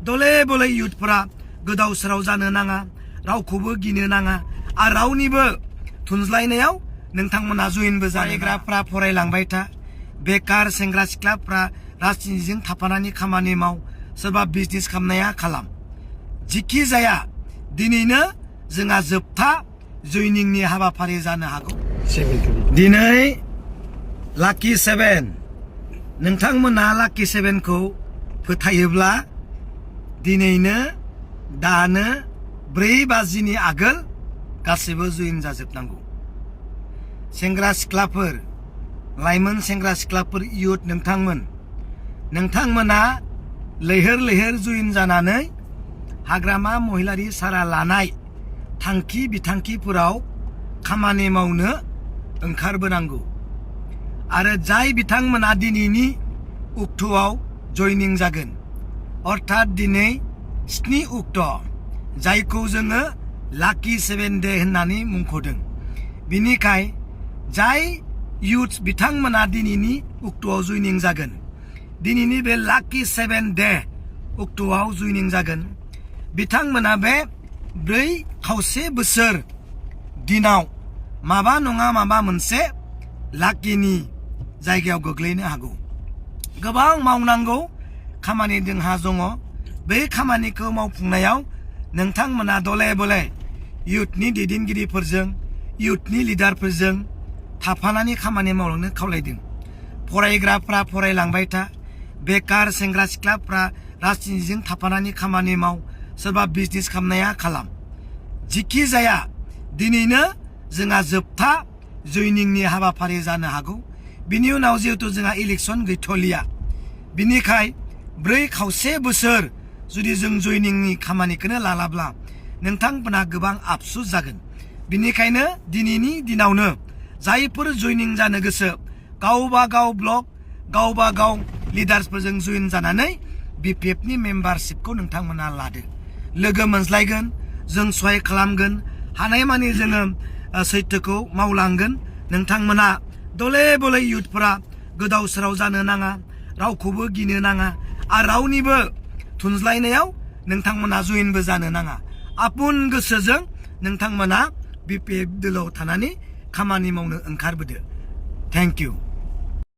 दले बले युथफोरा गोदाव सोराव जानो नाङा रावखौबो गिनो नाङा आरो रावनिबो थुनज्लायनायाव नोंथांमोना जयेनबो जानायग्राफ्रा फरायलांबाय था बेकार सेंग्रा सिख्लाफ्रा राजनितिजों थाफानानै खामानि माव सोरबा बिजनेस खालामनाया खालाम जिखि जाया दिनैनो जोंहा जोबथा जयनिंनि हाबाफारि जानो हागौ दिनै लाकी 7 नोंथांमोना लाकी 7 खौ फोथायोब्ला दिनैनो दानो 4 बाजिनि आगोल गासैबो जयेन जाजोबनांगौ सेंग्रा सिख्लाफोर लाइमोन सेंग्रा सिख्लाफोर इयुथ नोंथांमोना लैहोर लैहोर जयेन जानानै हाग्रामा महिलारि सारा लानाय थांखि बिथांखिफोराव खामानि मावनो ओंखारबोनांगौ आरो जाय बिथांमोना दिनैनि उक्तआव जयनिं जागोन अर्थात दिनै 7 उक्ट जायखौ जोङो लाकी 7 डे होननानै मुंख'दों बिनिखाय जाय युथ बिथांमोना दिनैनि उक्तआव जयनिं जागोन दिनैनि बे लाकी 7 डे उक्तआव जयनिं जागोन बिथांमोना बे 4.5 बोसोर दिनाव माबा नङा माबा मोनसे लाकीनि जायगायाव गोग्लैनो हागौ गोबां मावनांगौ खामानि जोंहा दङ बे खामानिखौ मावफुंनायाव नोंथांमोना दले बले युथनि दैदेनगिरिफोरजों युथनि लिडारफोरजों थाफानानै खामानि मावलांनो खावलायदों फरायग्राफ्रा फरायलांबाय था बेकार सेंग्रा सिख्लाफ्रा राजनितिजों थाफानानै खामानि माव सोरबा बिजनेस खालामनाया खालाम जिखि जाया दिनैनो जोंहा जोबथा जयनिंनि हाबाफारि जानो हागौ बिनि उनाव जिहेतु जोंहा इलेक्सन गैथ'लिया बिनिखाय 4.5 बोसोर जुदि जों जयनिंनि खामानिखौनो लालाब्ला नोंथांमोना गोबां आफसुस जागोन बिनिखायनो दिनैनि दिनावनो जायफोर जयनिं जानो गोसो गावबा गाव ब्लक गावबा गाव लिडार्सफोरजों जयेन जानानै बिपिएफनि मेम्बारशिपखौ नोंथांमोना लादो लोगो मोनज्लायगोन जों सहाय खालामगोन हानायमानि जोङो सैथोखौ मावलांगोन नोंथांमोना दले बले युथफोरा गोदाव सोराव जानो नाङा रावखौबो गिनो नाङा आरो रावनिबो थुनज्लायनायाव नोंथांमोना जयेनबो जानो नाङा आपुन गोसोजों नोंथांमोना बिपिएफ दोलोआव थानानै खामानि मावनो ओंखारबोदो थेंक इउ